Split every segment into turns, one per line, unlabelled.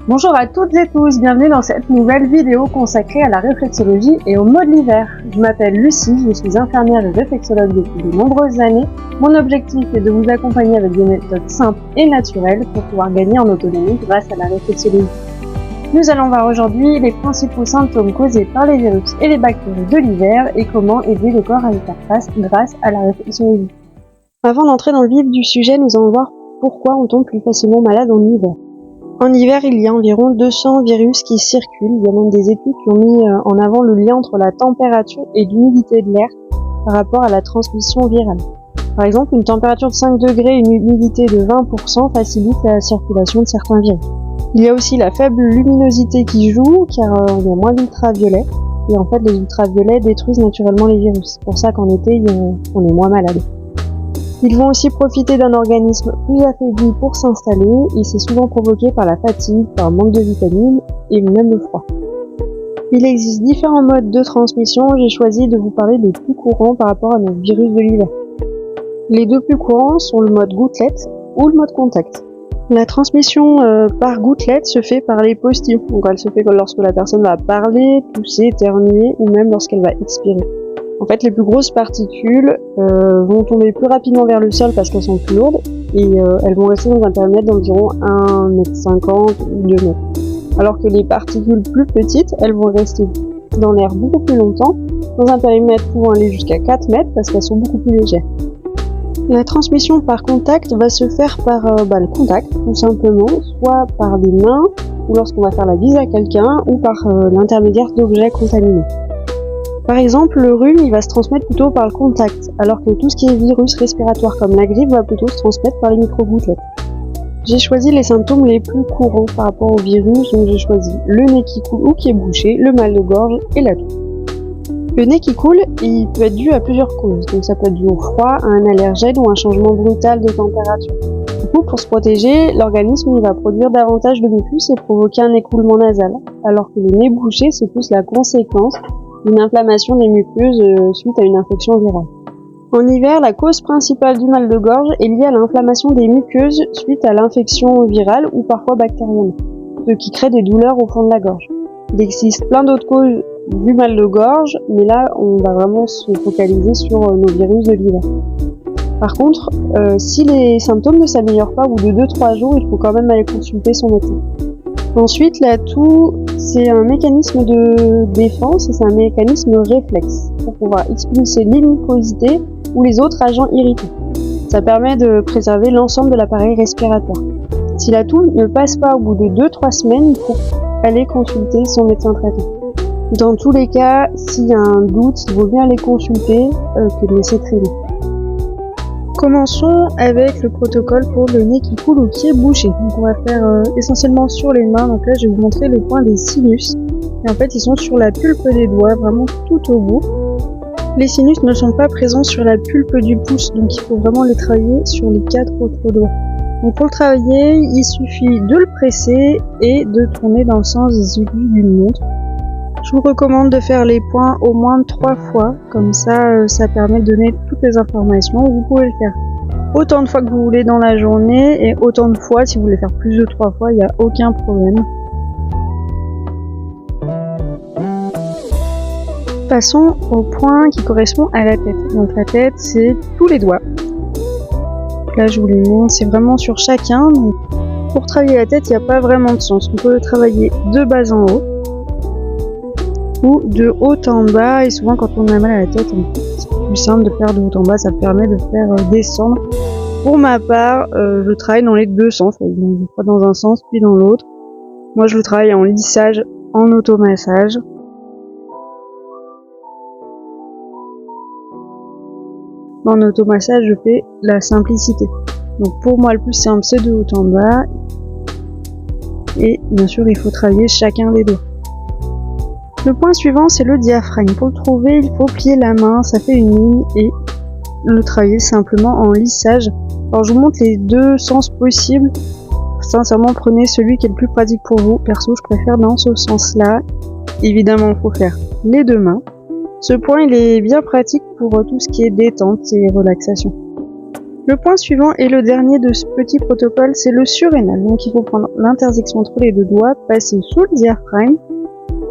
Bonjour à toutes et tous, bienvenue dans cette nouvelle vidéo consacrée à la réflexologie et au mot de l'hiver. Je m'appelle Lucie, je suis infirmière et réflexologue depuis de nombreuses années. Mon objectif est de vous accompagner avec des méthodes simples et naturelles pour pouvoir gagner en autonomie grâce à la réflexologie. Nous allons voir aujourd'hui les principaux symptômes causés par les virus et les bactéries de l'hiver et comment aider le corps à y faire face grâce à la réflexologie. Avant d'entrer dans le vif du sujet, nous allons voir pourquoi on tombe plus facilement malade en hiver. En hiver, il y a environ 200 virus qui circulent. Il y a même des études qui ont mis en avant le lien entre la température et l'humidité de l'air par rapport à la transmission virale. Par exemple, une température de 5 degrés et une humidité de 20% facilite la circulation de certains virus. Il y a aussi la faible luminosité qui joue, car il y a moins d'ultraviolets. Et en fait, les ultraviolets détruisent naturellement les virus. C'est pour ça qu'en été, on est moins malade. Ils vont aussi profiter d'un organisme plus affaibli pour s'installer et c'est souvent provoqué par la fatigue, par un manque de vitamines et même le froid. Il existe différents modes de transmission, j'ai choisi de vous parler des plus courants par rapport à nos virus de l'hiver. Les deux plus courants sont le mode gouttelette ou le mode contact. La transmission par gouttelette se fait par les postillons, donc elle se fait lorsque la personne va parler, tousser, éternuer ou même lorsqu'elle va expirer. En fait, les plus grosses particules vont tomber plus rapidement vers le sol parce qu'elles sont plus lourdes et elles vont rester dans un périmètre d'environ 1,50 m ou 2 m. Alors que les particules plus petites, elles vont rester dans l'air beaucoup plus longtemps, dans un périmètre pouvant aller jusqu'à 4 mètres parce qu'elles sont beaucoup plus légères. La transmission par contact va se faire par le contact, tout simplement, soit par les mains, ou lorsqu'on va faire la bise à quelqu'un, ou par l'intermédiaire d'objets contaminés. Par exemple, le rhume, il va se transmettre plutôt par le contact, alors que tout ce qui est virus respiratoire comme la grippe va plutôt se transmettre par les micro-gouttelettes. J'ai choisi les symptômes les plus courants par rapport au virus, donc j'ai choisi le nez qui coule ou qui est bouché, le mal de gorge et la toux. Le nez qui coule, il peut être dû à plusieurs causes, donc ça peut être dû au froid, à un allergène ou un changement brutal de température. Du coup, pour se protéger, l'organisme il va produire davantage de mucus et provoquer un écoulement nasal, alors que le nez bouché, c'est plus la conséquence d'une inflammation des muqueuses suite à une infection virale. En hiver, la cause principale du mal de gorge est liée à l'inflammation des muqueuses suite à l'infection virale ou parfois bactérienne, ce qui crée des douleurs au fond de la gorge. Il existe plein d'autres causes du mal de gorge, mais là, on va vraiment se focaliser sur nos virus de l'hiver. Par contre, si les symptômes ne s'améliorent pas au bout de 2-3 jours, il faut quand même aller consulter son médecin. Ensuite, la toux, c'est un mécanisme de défense et c'est un mécanisme réflexe pour pouvoir expulser les mucosités ou les autres agents irritants. Ça permet de préserver l'ensemble de l'appareil respiratoire. Si la toux ne passe pas au bout de 2-3 semaines, il faut aller consulter son médecin traitant. Dans tous les cas, s'il y a un doute, il vaut mieux aller consulter que de laisser traîner. Commençons avec le protocole pour le nez qui coule ou qui est bouché. Donc on va faire essentiellement sur les mains. Donc là je vais vous montrer les points des sinus. Et en fait ils sont sur la pulpe des doigts, vraiment tout au bout. Les sinus ne sont pas présents sur la pulpe du pouce, donc il faut vraiment les travailler sur les 4 autres doigts. Donc pour le travailler, il suffit de le presser et de tourner dans le sens des aiguilles d'une montre. Je vous recommande de faire les points au moins 3 fois, comme ça, ça permet de donner toutes les informations. Vous pouvez le faire autant de fois que vous voulez dans la journée et autant de fois, si vous voulez faire plus de 3 fois, il n'y a aucun problème. Passons au point qui correspond à la tête. Donc la tête, c'est tous les doigts. Là, je vous les montre, c'est vraiment sur chacun. Donc, pour travailler la tête, il n'y a pas vraiment de sens. On peut le travailler de bas en haut ou de haut en bas, et souvent quand on a mal à la tête, c'est plus simple de faire de haut en bas, ça permet de faire descendre. Pour ma part, je travaille dans les deux sens, des fois dans un sens puis dans l'autre. Moi je le travaille en lissage, en automassage. En automassage, je fais la simplicité. Donc pour moi le plus simple c'est de haut en bas, et bien sûr il faut travailler chacun des doigts. Le point suivant, c'est le diaphragme. Pour le trouver, il faut plier la main, ça fait une ligne, et le travailler simplement en lissage. Alors je vous montre les deux sens possibles. Sincèrement, prenez celui qui est le plus pratique pour vous. Perso, je préfère dans ce sens-là. Évidemment, il faut faire les deux mains. Ce point, il est bien pratique pour tout ce qui est détente et relaxation. Le point suivant et le dernier de ce petit protocole, c'est le surrénal. Donc il faut prendre l'intersection entre les deux doigts, passer sous le diaphragme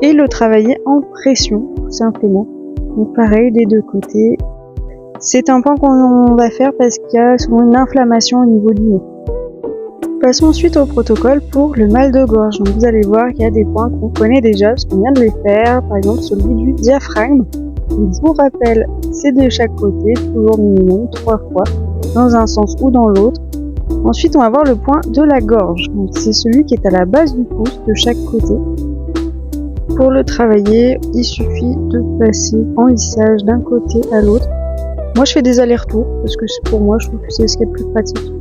et le travailler en pression, tout simplement. Donc pareil des deux côtés. C'est un point qu'on va faire parce qu'il y a souvent une inflammation au niveau du nez. Passons ensuite au protocole pour le mal de gorge. Donc vous allez voir qu'il y a des points qu'on connaît déjà parce qu'on vient de les faire, par exemple celui du diaphragme. Donc, je vous rappelle, c'est de chaque côté, toujours minimum 3 fois, dans un sens ou dans l'autre. Ensuite, on va voir le point de la gorge. Donc c'est celui qui est à la base du pouce de chaque côté. Pour le travailler, il suffit de passer en lissage d'un côté à l'autre. Moi, je fais des allers-retours parce que pour moi, je trouve que c'est ce qui est le plus pratique.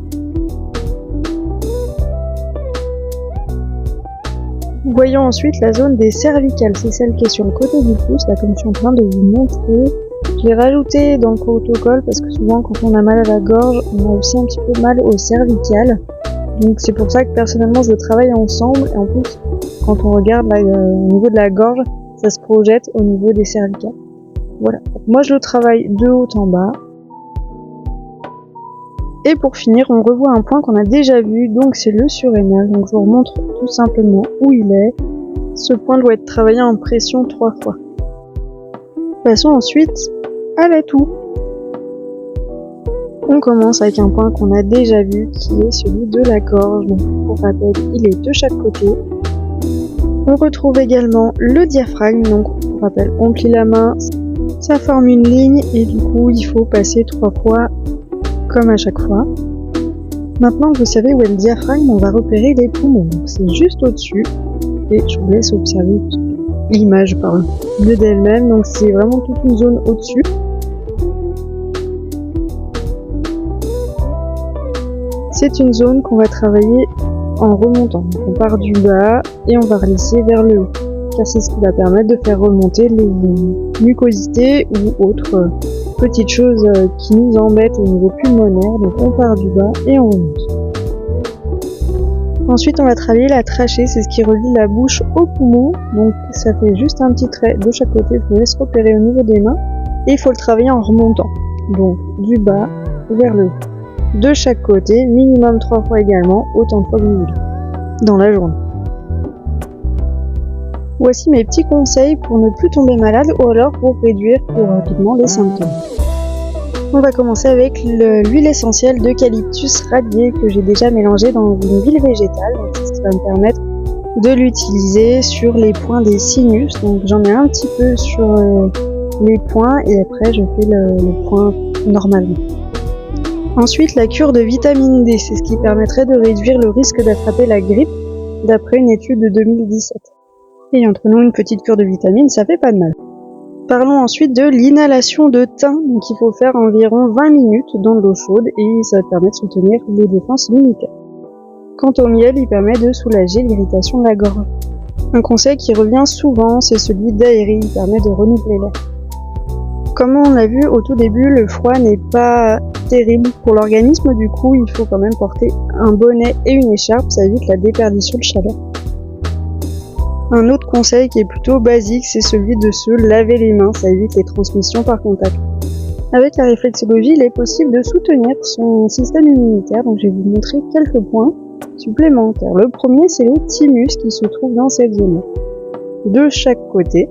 Voyons ensuite la zone des cervicales, c'est celle qui est sur le côté du pouce, là comme je suis en train de vous montrer. Je l'ai rajouté dans le protocole parce que souvent quand on a mal à la gorge, on a aussi un petit peu mal aux cervicales. Donc c'est pour ça que personnellement je le travaille ensemble et en plus quand on regarde là, au niveau de la gorge, ça se projette au niveau des cervicales. Voilà, moi je le travaille de haut en bas. Et pour finir, on revoit un point qu'on a déjà vu, donc c'est le surrénal. Donc je vous remontre tout simplement où il est. Ce point doit être travaillé en pression 3 fois. Passons ensuite à la toux. On commence avec un point qu'on a déjà vu, qui est celui de la gorge. Donc pour rappel, il est de chaque côté. On retrouve également le diaphragme, donc pour rappel, on plie la main, ça forme une ligne et du coup il faut passer 3 fois comme à chaque fois. Maintenant que vous savez où est le diaphragme, on va repérer les poumons. Donc c'est juste au-dessus et je vous laisse observer l'image parle mieux d'elle-même. Donc c'est vraiment toute une zone au-dessus. C'est une zone qu'on va travailler en remontant. Donc on part du bas et on va relisser vers le haut. Car c'est ce qui va permettre de faire remonter les mucosités ou autres petites choses qui nous embêtent au niveau pulmonaire. Donc on part du bas et on remonte. Ensuite on va travailler la trachée, c'est ce qui relie la bouche au poumon. Donc ça fait juste un petit trait de chaque côté, je vous laisse repérer au niveau des mains. Et il faut le travailler en remontant. Donc du bas vers le haut. De chaque côté, minimum 3 fois également, autant de fois que vous voulez, dans la journée. Voici mes petits conseils pour ne plus tomber malade ou alors pour réduire plus rapidement les symptômes. On va commencer avec l'huile essentielle d'eucalyptus radié que j'ai déjà mélangée dans une huile végétale. Donc c'est ce qui va me permettre de l'utiliser sur les points des sinus. Donc j'en mets un petit peu sur les points et après je fais le point normalement. Ensuite, la cure de vitamine D, c'est ce qui permettrait de réduire le risque d'attraper la grippe d'après une étude de 2017. Et entre nous, une petite cure de vitamines, ça fait pas de mal. Parlons ensuite de l'inhalation de thym. Donc il faut faire environ 20 minutes dans de l'eau chaude et ça permet de soutenir les défenses immunitaires. Quant au miel, il permet de soulager l'irritation de la gorge. Un conseil qui revient souvent, c'est celui d'aérer, il permet de renouveler l'air. Comme on l'a vu au tout début, le froid n'est pas terrible pour l'organisme, du coup il faut quand même porter un bonnet et une écharpe, ça évite la déperdition de chaleur. Un autre conseil qui est plutôt basique, c'est celui de se laver les mains, ça évite les transmissions par contact. Avec la réflexologie, il est possible de soutenir son système immunitaire, donc je vais vous montrer quelques points supplémentaires. Le premier, c'est le thymus qui se trouve dans cette zone, de chaque côté.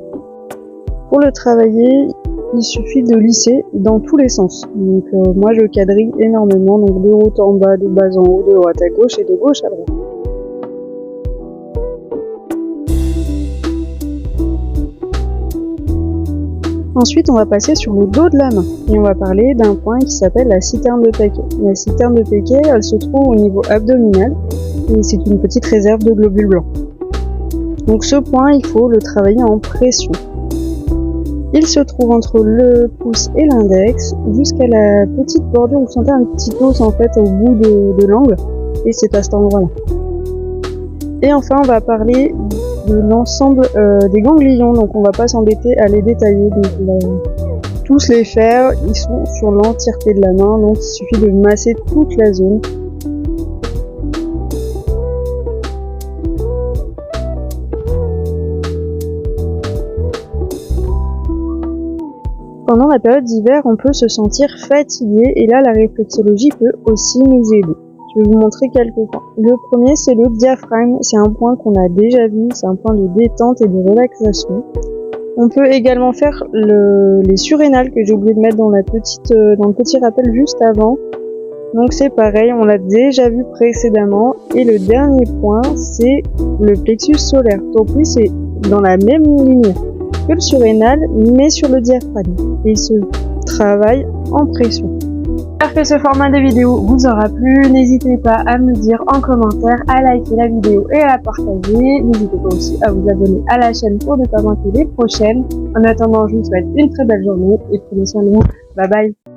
Pour le travailler, il suffit de lisser dans tous les sens. Donc moi je quadrille énormément, donc de haut en bas, de bas en haut, de droite à gauche et de gauche à droite. Ensuite, on va passer sur le dos de la main et on va parler d'un point qui s'appelle la citerne de Paquet. La citerne de Paquet, elle se trouve au niveau abdominal et c'est une petite réserve de globules blancs. Donc ce point, il faut le travailler en pression. Il se trouve entre le pouce et l'index jusqu'à la petite bordure où vous sentez un petit os en fait au bout de l'angle et c'est à cet endroit-là. Et enfin, on va parler de l'ensemble des ganglions, donc on va pas s'embêter à les détailler, donc tous les faire, ils sont sur l'entièreté de la main, donc il suffit de masser toute la zone. pendant la période d'hiver, on peut se sentir fatigué et là, la réflexologie peut aussi nous aider. Je vais vous montrer quelques points. Le premier, c'est le diaphragme. C'est un point qu'on a déjà vu, c'est un point de détente et de relaxation. On peut également faire les surrénales que j'ai oublié de mettre dans le petit rappel juste avant. Donc c'est pareil, on l'a déjà vu précédemment. Et le dernier point, c'est le plexus solaire. Donc oui, c'est dans la même ligne que le surrénal, mais sur le diaphragme. Et il se travaille en pression. J'espère que ce format de vidéo vous aura plu. N'hésitez pas à me dire en commentaire, à liker la vidéo et à la partager. N'hésitez pas aussi à vous abonner à la chaîne pour ne pas manquer les prochaines. En attendant, je vous souhaite une très belle journée et prenez soin de vous. Bye bye.